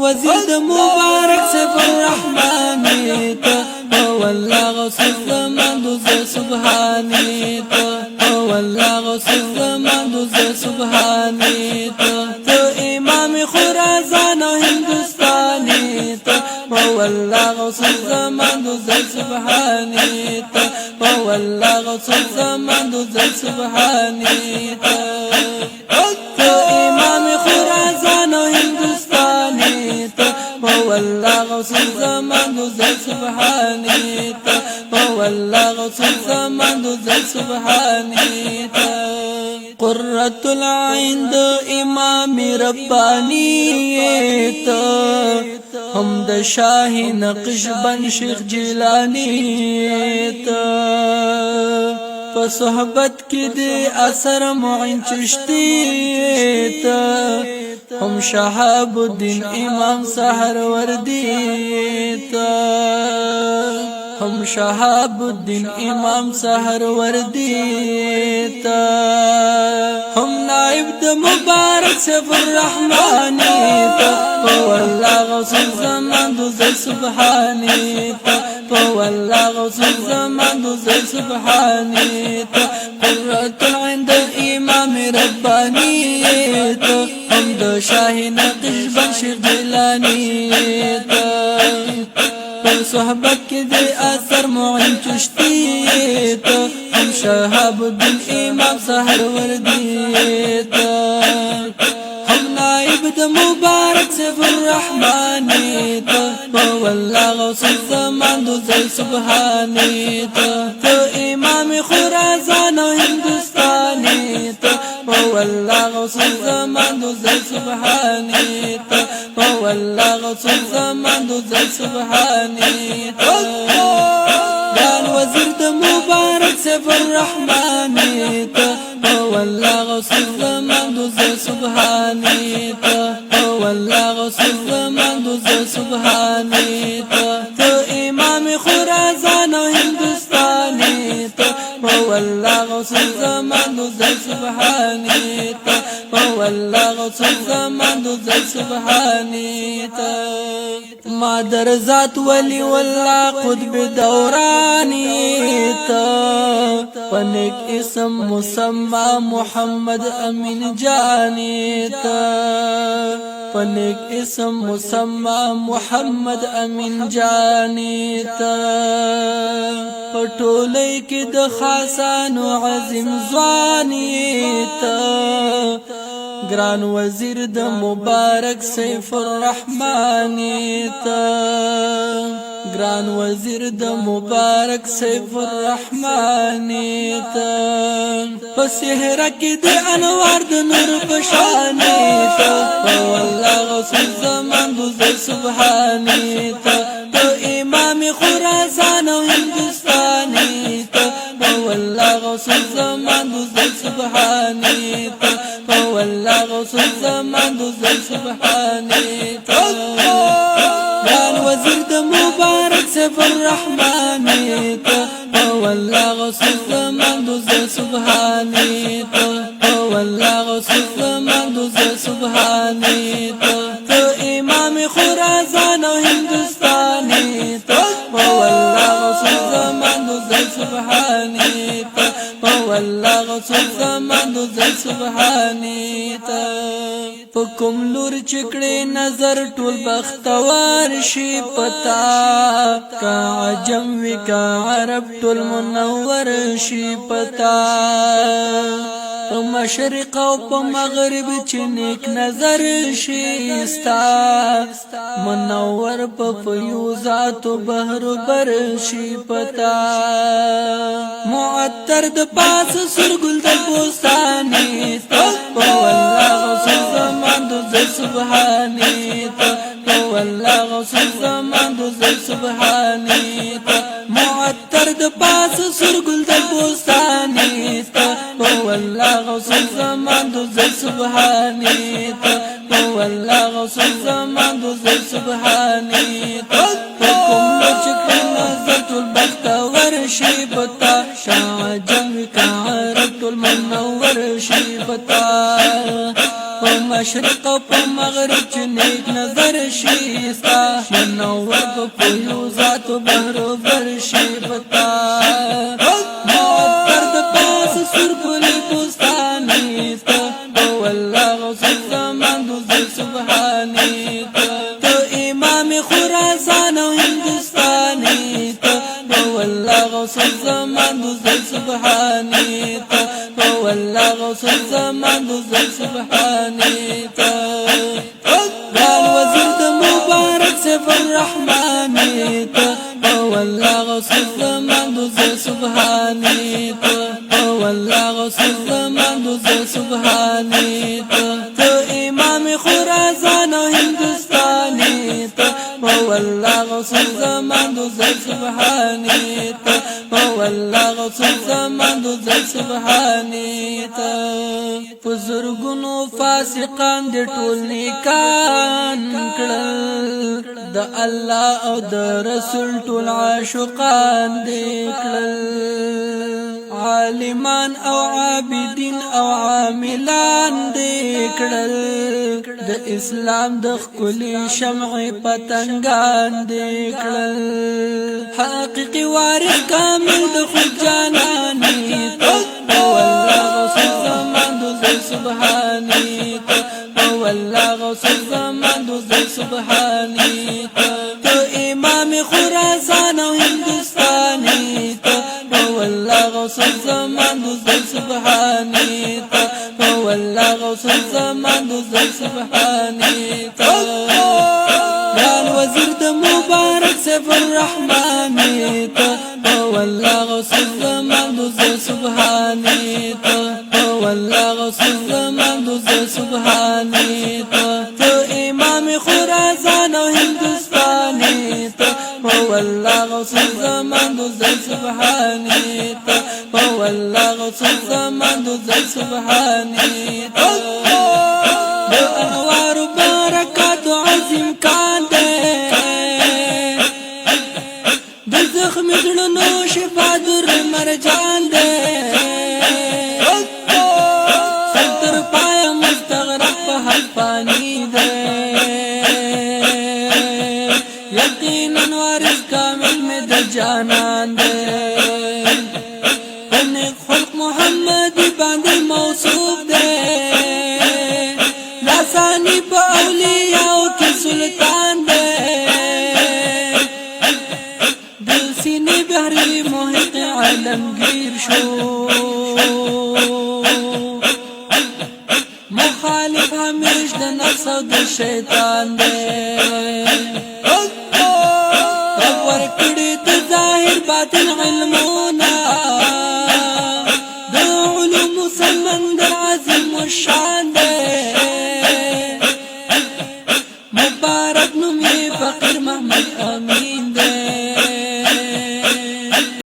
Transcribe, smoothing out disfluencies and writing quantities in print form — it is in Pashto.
وزیر د مبارک سیف الرحمن ته والله غوث الزمان دوز سبحانی ته والله غوث الزمان دوز سبحانی ته امام خراسان او هندوستانی ته والله غوث الزمان دوز سبحانی ته والله غوث الزمان دوز سبحانی ته امام خراسان او هندوستانی ته والله غوث الزمان دوز سبحانی ته والله غوث الزمان دوز سبحانی ته قرۃ العین د امام ربانی ته هم د شاه نقشبند شیخ جیلانی ته په صحبت کې د اثر معین چشتی ته هم شهاب الدین امام سهروردی ته هم شهاب الدین امام سهروردی ته هم نائب د مبارک سیف الرحمن ته والله غوث الزمان دوز سبحانی ته والله غوث الزمان دوز سبحانی ته قرۃ العین د امام ربانی ته هم د شاه نقشبند شیخ جیلانی ته پر صحبت کې د اثر معین چشتی ته هم شهاب الدین امام سهروردی ته هم نائب د مبارک سیف الرحمن ته والله غوث الزمان دوز سبحانی ته امام خراسان او هندوستانی ته والله غوث الزمان دوز سبحانی ته والله غوث الزمان دوز سبحانی ته دان وزیر د مبارک سیف الرحمن ته والله غوث الزمان دوز سبحانی ته والله غوث الزمان دوز سبحانی ته امام خراسان او هندوستانی ته والله غوث الزمان دوز سبحانی ته والله غوث الزمان دوز سبحانی ته ما در ذات ولی والله قطب دورانی ته پنک اسم مسمى محمد امین جانی ته پنک اسم مسمى محمد امین جانی ته پټولې کې د خاصانو عظیم ځواني ته گران وزیر د مبارک سیف الرحمن ته گران وزیر د مبارک سیف الرحمن ته په صحرا کې د انوار د نور پشان ته والله غوث الزمان دوز سبحانی ته امام خراسان او هندوستانی ته والله غوث الزمان دوز سبحانی ته والله غوث الزمان دوز سبحانی ته گران وزیر د مبارک سیف الرحمن ته والله غوث الزمان دوز سبحانی ته والله غوث الزمان دوز سبحانی ته امام خراسان او هندوستانی ته والله غوث الزمان دوز سبحانی ته والله غوث الزمان دوز سبحانی ته په کوم لور چکړې نظر ټول بختوار شي پتا کا عجم وی کا عرب ټول منور شي پتا په مشرق او په مغرب چې نیک نظر شي ستا منور په فیوزات بحر بر شي پتا معطر د پاس سرګل د بوستانی ته والله غوث الزمان دوز سبحانی ته والله غوث الزمان دوز سبحانی ته معطر د پاس سرګل د بوستانی ته والله غوث الزمان دوز سبحانی ته والله غوث الزمان دوز سبحانی ته کوم لچک نظر ټول بختور شي پتا شاه جنگ کا عرب ټول منور شي پتا مشرق او په مغرب چې نیک نظر شي ستا منور په یو ذات بهر برشي پتا معطر د پاس سر ګلي بوستاني ته والله غوث الزمان دوزل سبحاني ته امام خراسان او هندوستاني ته والله غوث الزمان دوزل سبحاني ته والله غوث الزمان دوزل سبحاني ته قال وزير د مبارك سيف الرحمن ته والله غوث الزمان دوزل سبحاني ته والله غوث الزمان دوزل سبحاني ته امام خراسان او هندوستاني ته والله غوث الزمان دوزل سبحاني ته والله غوث الزمان دوزل سبحاني ته بزرګونو فاسقان دي ټول نیکان کړل د الله او د رسول ټول عاشقان دي کړل عالمان او عابدین او عاملان دي کړل د اسلام د خولي شمع پتنګان دي کړل حقيقي وارث کامل د خجاناني والله غوث الزمان دوزل سبحاني والله غوث الزمان دوزل سبحاني ته امام خراسان او هندوستاني والله غوث الزمان دوزل سبحاني والله غوث الزمان دوزل سبحاني قال وزير د مبارك سيف الرحمن والله غوث الزمان دوزل سبحاني والله غوث الزمان دوزل سبحاني ته امام خراسان او هندوستاني والله غوث الزمان دوزل سبحاني والله غوث الزمان دوزل سبحاني د انوار برکات عظیم کان دے د زخم زړونو شفا در مرجان دے ستر پایا مستغرق په حق پانی دے یقینا وارث کامل میں د جانان دے خلق محمد باندې موصوف دے لاسانی په اولیاء کې سلطان دے دل سینې بحری محیط عالمگیر شو مخالف همیش د نفس او د شیطان دے رب ورکړي د ظاهر باطن علمونه سمندر عظیم الشان دے مبارک نمی فقیر محمد امین